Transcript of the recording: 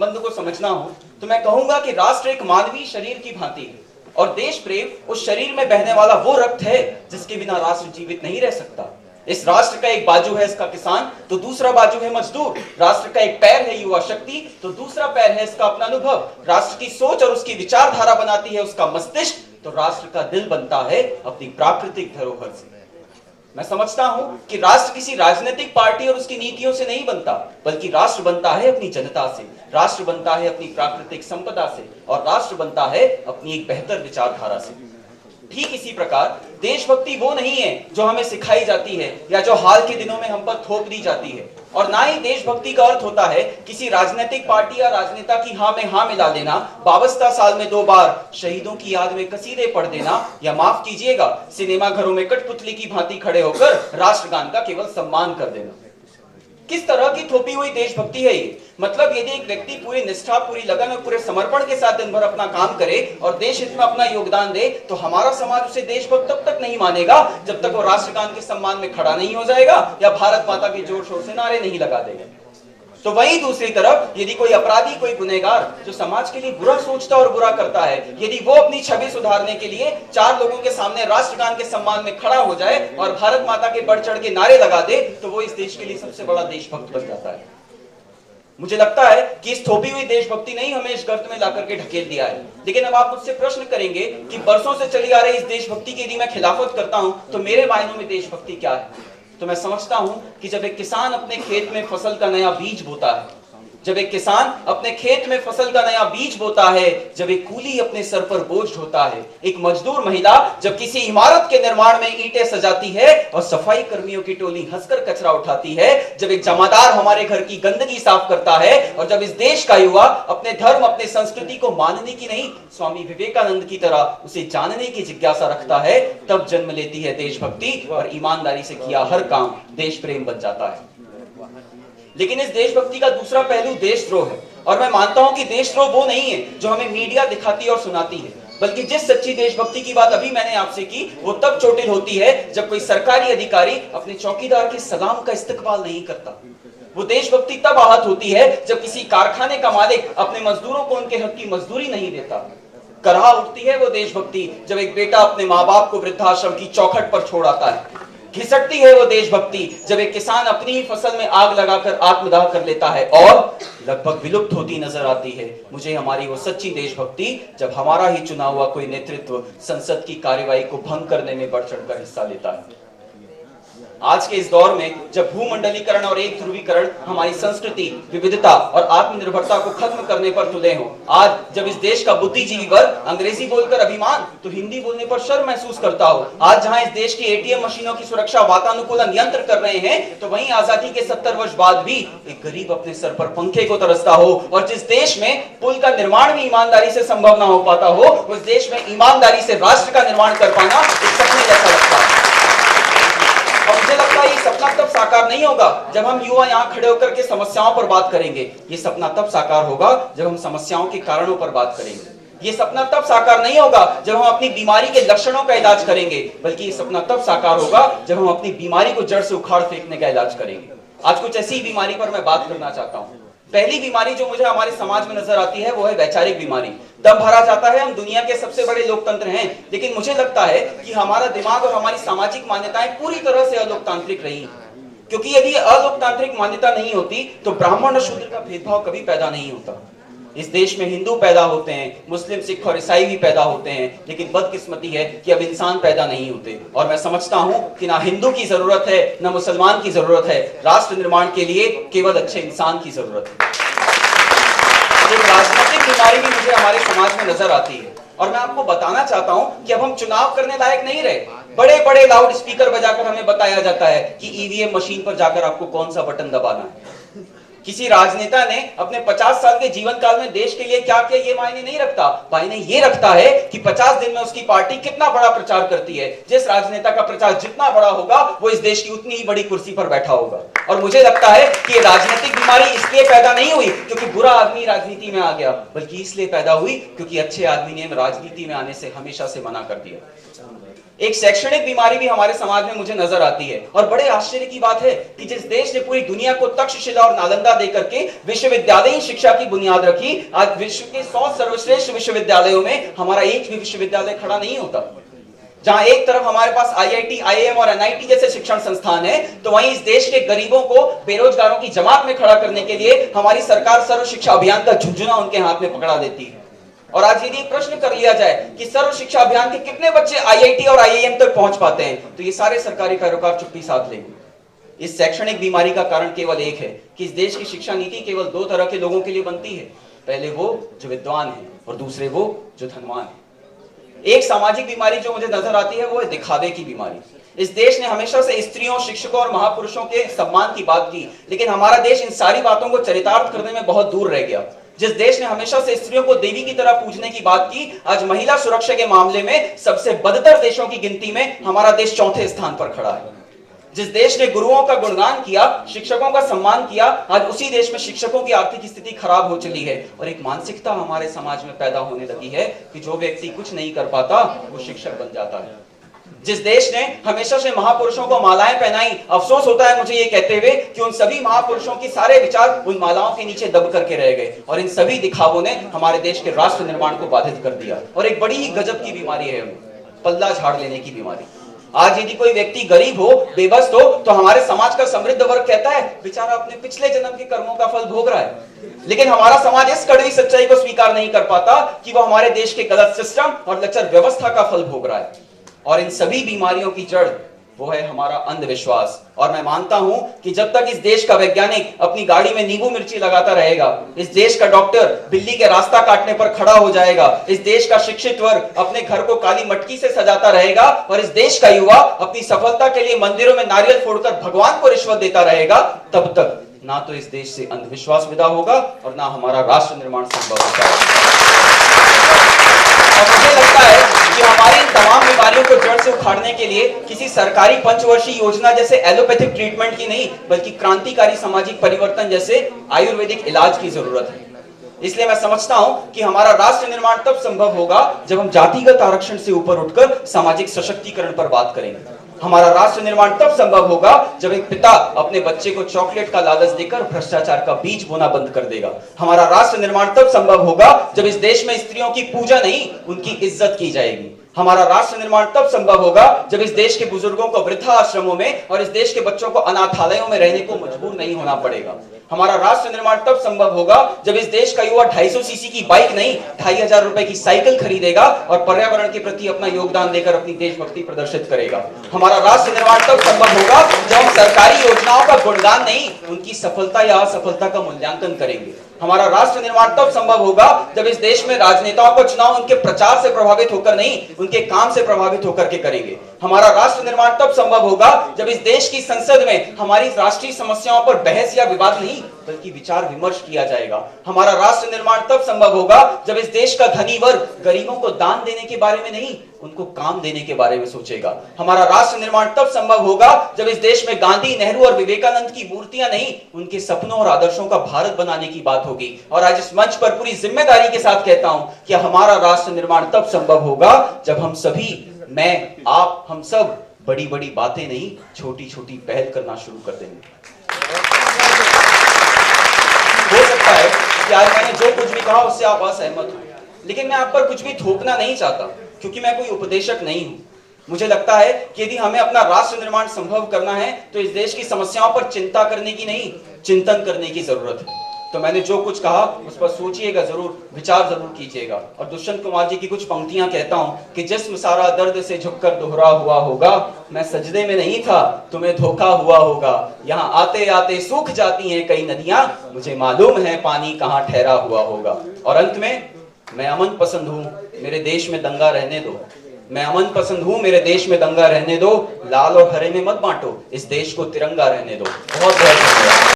संबंध को समझना हो तो मैं कहूंगा कि राष्ट्र एक मानवीय शरीर की भांति है और देश प्रेम उस शरीर में बहने वाला वो रक्त है जिसके बिना राष्ट्र जीवित नहीं रह सकता। इस राष्ट्र का एक बाजू है इसका किसान, तो दूसरा बाजू है मजदूर। राष्ट्र का एक पैर है युवा शक्ति, तो दूसरा पैर है इसका अपना अनुभव। राष्ट्र की सोच और उसकी विचारधारा बनाती है उसका मस्तिष्क, तो राष्ट्र का दिल बनता है अपनी प्राकृतिक धरोहर से। मैं समझता हूं कि राष्ट्र किसी राजनीतिक पार्टी और उसकी नीतियों से नहीं बनता, बल्कि राष्ट्र बनता है अपनी जनता से, राष्ट्र बनता है अपनी प्राकृतिक संपदा से, और राष्ट्र बनता है अपनी एक बेहतर विचारधारा से। ठीक इसी प्रकार देशभक्ति वो नहीं है जो हमें सिखाई जाती है या जो हाल के दिनों में हम पर थोप दी जाती है, और ना ही देशभक्ति का अर्थ होता है किसी राजनीतिक पार्टी या राजनेता की हाँ में हाँ मिला देना, 52 साल में 2 बार शहीदों की याद में कसीदे पढ़ देना, या माफ कीजिएगा सिनेमा घरों में कठपुतली की भांति खड़े होकर राष्ट्रगान का केवल सम्मान कर देना। किस तरह की थोपी हुई देशभक्ति है ये? मतलब यदि एक व्यक्ति पूरी निष्ठा, पूरी लगन और पूरे समर्पण के साथ दिन भर अपना काम करे और देश हित में अपना योगदान दे, तो हमारा समाज उसे देशभक्त तब तक नहीं मानेगा जब तक वो राष्ट्रगान के सम्मान में खड़ा नहीं हो जाएगा या भारत माता के जोर शोर से नारे नहीं लगा देगा। तो वहीं दूसरी तरफ यदि कोई अपराधी, कोई गुनहगार जो समाज के लिए बुरा सोचता और बुरा करता है, यदि वो अपनी छवि सुधारने के लिए 4 लोगों के सामने राष्ट्रगान के सम्मान में खड़ा हो जाए और भारत माता के बढ़ चढ़ के नारे लगा दे, तो वो इस देश के लिए सबसे बड़ा देशभक्त बन जाता है। मुझे लगता है कि इस थोपी हुई देशभक्ति ने ही हमें इस गर्त में लाकर के ढकेल दिया है। लेकिन अब आप मुझसे प्रश्न करेंगे कि बरसों से चली आ रही इस देशभक्ति की यदि मैं खिलाफत करता हूं तो मेरे मायनों में देशभक्ति क्या है? तो मैं समझता हूं कि जब एक किसान अपने खेत में फसल का नया बीज बोता है, जब एक किसान अपने खेत में फसल का नया बीज बोता है, जब एक कूली अपने सर पर बोझ ढोता है, एक मजदूर महिला जब किसी इमारत के निर्माण में ईंटें सजाती है और सफाई कर्मियों की टोली हंसकर कचरा उठाती है, जब एक जमादार हमारे घर की गंदगी साफ करता है, और जब इस देश का युवा अपने धर्म, अपने संस्कृति को मानने की नहीं, स्वामी विवेकानंद की तरह उसे जानने की जिज्ञासा रखता है, तब जन्म लेती है देशभक्ति और ईमानदारी से किया हर काम देश प्रेम बन जाता है। लेकिन इस देशभक्ति का दूसरा पहलू देशद्रोह है, और मैं मानता हूं कि देशद्रोह वो नहीं है जो हमें मीडिया दिखाती और सुनाती है, बल्कि जिस सच्ची देशभक्ति की बात अभी मैंने आपसे की वो तब चोटिल होती है जब कोई सरकारी अधिकारी अपने चौकीदार के सलाम का इस्तकबाल नहीं करता। वो देशभक्ति तब आहत होती है जब किसी कारखाने का मालिक अपने मजदूरों को उनके हक की मजदूरी नहीं देता। करहा उठती है वो देशभक्ति जब एक बेटा अपने माँ बाप को वृद्धाश्रम की चौखट पर छोड़ आता है। घिसटती है वो देशभक्ति जब एक किसान अपनी ही फसल में आग लगाकर आत्मदाह कर लेता है, और लगभग विलुप्त होती नजर आती है मुझे हमारी वो सच्ची देशभक्ति जब हमारा ही चुना हुआ कोई नेतृत्व संसद की कार्यवाही को भंग करने में बढ़ चढ़कर हिस्सा लेता है। आज के इस दौर में जब भूमंडलीकरण और एक ध्रुवीकरण हमारी संस्कृति, विविधता और आत्मनिर्भरता को खत्म करने पर तुले हों, आज जब इस देश का बुद्धिजीवी वर्ग अंग्रेजी बोलकर अभिमान तो हिंदी बोलने पर शर्म महसूस करता हो, आज जहां इस देश की एटीएम मशीनों की सुरक्षा वातानुकूलन यंत्र कर रहे हैं, तो वहीं आजादी के 70 वर्ष बाद भी एक गरीब अपने सर पर पंखे को तरसता हो, और जिस देश में पुल का निर्माण भी ईमानदारी से संभव ना हो पाता हो, उस देश में ईमानदारी से राष्ट्र का निर्माण कर पाना एक सपने जैसा लगता है। और मुझे लगता है ये सपना तब साकार नहीं होगा जब हम युवा यहाँ खड़े होकर के समस्याओं पर बात करेंगे। ये सपना तब साकार होगा जब हम समस्याओं के कारणों पर बात करेंगे। ये सपना तब साकार नहीं होगा जब हम अपनी बीमारी के लक्षणों का इलाज करेंगे, बल्कि ये सपना तब साकार होगा जब हम अपनी बीमारी को जड़ से उखाड़ फेंकने का इलाज करेंगे। आज कुछ ऐसी बीमारी पर मैं बात करना चाहता हूँ। पहली बीमारी जो मुझे हमारे समाज में नजर आती है वो है वैचारिक बीमारी। दम भरा जाता है हम दुनिया के सबसे बड़े लोकतंत्र हैं, लेकिन मुझे लगता है कि हमारा दिमाग और हमारी सामाजिक मान्यताएं पूरी तरह से अलोकतांत्रिक रही, क्योंकि यदि अलोकतांत्रिक मान्यता नहीं होती तो ब्राह्मण और शूद्र का भेदभाव कभी पैदा नहीं होता। इस देश में हिंदू पैदा होते हैं, मुस्लिम, सिख और ईसाई भी पैदा होते हैं, लेकिन बदकिस्मती है कि अब इंसान पैदा नहीं होते। और मैं समझता हूं कि ना हिंदू की जरूरत है ना मुसलमान की जरूरत है, राष्ट्र निर्माण के लिए केवल अच्छे इंसान की जरूरत है। एक राजनीतिक बीमारी भी मुझे हमारे समाज में नजर आती है, और मैं आपको बताना चाहता हूं कि अब हम चुनाव करने लायक नहीं रहे। बड़े बड़े लाउड स्पीकर बजाकर हमें बताया जाता है कि ईवीएम मशीन पर जाकर आपको कौन सा बटन दबाना है। किसी राजनेता ने अपने 50 साल के जीवन काल में देश के लिए क्या किया ये मायने नहीं रखता, मायने ये रखता है कि 50 दिन में उसकी पार्टी कितना बड़ा प्रचार करती है। जिस राजनेता का प्रचार जितना बड़ा होगा वो इस देश की उतनी ही बड़ी कुर्सी पर बैठा होगा। और मुझे लगता है कि ये राजनीतिक बीमारी इसलिए पैदा नहीं हुई क्योंकि बुरा आदमी राजनीति में आ गया, बल्कि इसलिए पैदा हुई क्योंकि अच्छे आदमी ने राजनीति में आने से हमेशा से मना कर दिया। एक शैक्षणिक बीमारी भी हमारे समाज में मुझे नजर आती है। और बड़े आश्चर्य की बात है कि जिस देश ने पूरी दुनिया को तक्षशिला और नालंदा देकर के विश्वविद्यालयी शिक्षा की बुनियाद रखी, आज विश्व के 100 सर्वश्रेष्ठ विश्वविद्यालयों में हमारा एक भी विश्वविद्यालय खड़ा नहीं होता। जहां एक तरफ हमारे पास आईआईटी, आईआईएम और एनआईटी जैसे शिक्षण संस्थान है, तो वहीं इस देश के गरीबों को बेरोजगारों की जमात में खड़ा करने के लिए हमारी सरकार सर्व शिक्षा अभियान का झुंझुना उनके हाथ में पकड़ा देती है। और आज यदि प्रश्न कर लिया जाए कि सर्व शिक्षा अभियान के कितने बच्चे आईआईटी और आईआईएम तक पहुंच पाते हैं, तो ये सारे सरकारी पैरोकार चुप्पी साध लेंगे। इस शैक्षणिक बीमारी का कारण केवल एक है कि इस देश की शिक्षा नीति केवल दो तरह के लोगों के लिए बनती है। पहले वो जो विद्वान है और दूसरे वो जो धनवान है। एक सामाजिक बीमारी जो मुझे नजर आती है वो है दिखावे की बीमारी। इस देश ने हमेशा से स्त्रियों, शिक्षकों और महापुरुषों के सम्मान की बात की, लेकिन हमारा देश इन सारी बातों को चरितार्थ करने में बहुत दूर रह गया। जिस देश ने हमेशा से स्त्रियों को देवी की तरह पूजने की बात की, आज महिला सुरक्षा के मामले में सबसे बदतर देशों की गिनती में हमारा देश चौथे स्थान पर खड़ा है। जिस देश ने गुरुओं का गुणगान किया, शिक्षकों का सम्मान किया, आज उसी देश में शिक्षकों की आर्थिक स्थिति खराब हो चली है और एक मानसिकता हमारे समाज में पैदा होने लगी है कि जो व्यक्ति कुछ नहीं कर पाता वो शिक्षक बन जाता है। जिस देश ने हमेशा से महापुरुषों को मालाएं पहनाई, अफसोस होता है मुझे ये कहते हुए कि उन सभी महापुरुषों के सारे विचार उन मालाओं के नीचे दब करके रह गए और इन सभी दिखावों ने हमारे देश के राष्ट्र निर्माण को बाधित कर दिया। और एक बड़ी ही गजब की बीमारी है पल्ला झाड़ लेने की बीमारी। आज यदि कोई व्यक्ति गरीब हो, बेबस हो, तो हमारे समाज का समृद्ध वर्ग कहता है बेचारा अपने पिछले जन्म के कर्मों का फल भोग रहा है। लेकिन हमारा समाज इस कड़वी सच्चाई को स्वीकार नहीं कर पाता कि वो हमारे देश के गलत सिस्टम और लचर व्यवस्था का फल भोग रहा है। और इन सभी बीमारियों की जड़ वो है हमारा अंधविश्वास। और मैं मानता हूं कि जब तक इस देश का वैज्ञानिक अपनी गाड़ी में नींबू मिर्ची लगाता रहेगा, इस देश का डॉक्टर बिल्ली के रास्ता काटने पर खड़ा हो जाएगा, इस देश का शिक्षित वर्ग अपने घर को काली मटकी से सजाता रहेगा और इस देश का युवा अपनी सफलता के लिए मंदिरों में नारियल फोड़कर भगवान को रिश्वत देता रहेगा, तब तक ना तो इस देश से अंधविश्वास विदा होगा और ना हमारा राष्ट्र निर्माण संभव होगा। और मुझे लगता है कि हमारी इन तमाम बीमारियों को जड़ से उखाड़ने के लिए किसी सरकारी पंचवर्षीय योजना जैसे एलोपैथिक ट्रीटमेंट की नहीं, बल्कि क्रांतिकारी सामाजिक परिवर्तन जैसे आयुर्वेदिक इलाज की जरूरत है। इसलिए मैं समझता हूं कि हमारा राष्ट्र निर्माण तब संभव होगा जब हम जातिगत आरक्षण से ऊपर उठकर सामाजिक सशक्तिकरण पर बात करेंगे। हमारा राष्ट्र निर्माण तब संभव होगा जब एक पिता अपने बच्चे को चॉकलेट का लालच देकर भ्रष्टाचार का बीज बोना बंद कर देगा। हमारा राष्ट्र निर्माण तब संभव होगा जब इस देश में स्त्रियों की पूजा नहीं, उनकी इज्जत की जाएगी। हमारा राष्ट्र निर्माण तब संभव होगा जब इस देश के बुजुर्गों को वृद्धा आश्रमों में और इस देश के बच्चों को अनाथालयों में रहने को मजबूर नहीं होना पड़ेगा। हमारा राष्ट्र निर्माण तब संभव होगा जब इस देश का युवा 250 सीसी की बाइक नहीं, 2500 रुपए की साइकिल खरीदेगा और पर्यावरण के प्रति अपना योगदान देकर अपनी देशभक्ति प्रदर्शित करेगा। हमारा राष्ट्र निर्माण तब संभव होगा जब हम सरकारी योजनाओं का गुणगान नहीं, उनकी सफलता या असफलता का मूल्यांकन करेंगे। हमारा राष्ट्र निर्माण तब संभव होगा जब इस देश में राजनेताओं को चुनाव उनके प्रचार से प्रभावित होकर नहीं, उनके काम से प्रभावित होकर के करेंगे। हमारा राष्ट्र निर्माण तब संभव होगा जब इस देश की संसद में हमारी राष्ट्रीय समस्याओं पर बहस या विवाद नहीं, बल्कि विचार विमर्श किया जाएगा। हमारा राष्ट्र निर्माण तब संभव होगा जब इस देश का धनी वर्ग गरीबों को दान देने के बारे में नहीं, उनको काम देने के बारे में सोचेगा। हमारा राष्ट्र निर्माण तब संभव होगा जब इस देश में गांधी, नेहरू और विवेकानंद की मूर्तियां नहीं, उनके सपनों और आदर्शों का भारत बनाने की बात होगी। और आज इस मंच पर पूरी जिम्मेदारी के साथ कहता हूं कि हमारा राष्ट्र निर्माण तब संभव होगा जब हम सभी, मैं, आप, हम सब बड़ी बड़ी बातें नहीं, छोटी छोटी पहल करना शुरू कर देंगे। हो सकता है कि आज मैंने जो कुछ भी कहा उससे आप असहमत हो, लेकिन मैं आप पर कुछ भी थोपना नहीं चाहता, क्योंकि मैं कोई उपदेशक नहीं हूं। मुझे लगता है कि यदि हमें अपना राष्ट्र निर्माण संभव करना है तो इस देश की समस्याओं पर चिंता करने की नहीं, चिंतन करने की जरूरत है। तो मैंने जो कुछ कहा उस पर सोचिएगा जरूर, विचार जरूर कीजिएगा। और दुष्यंत कुमार जी की कुछ पंक्तियां कहता हूं कि जिस्म सारा दर्द से झुककर दोहरा हुआ होगा, मैं सजदे में नहीं था, तुम्हें धोखा हुआ होगा, यहाँ आते आते सूख जाती हैं कई नदियां, मुझे मालूम है पानी कहाँ ठहरा हुआ होगा। और अंत में, मैं अमन पसंद हूँ, मेरे देश में दंगा रहने दो। मैं अमन पसंद हूँ, मेरे देश में दंगा रहने दो, लाल और हरे में मत बांटो, इस देश को तिरंगा रहने दो। बहुत बहुत धन्यवाद।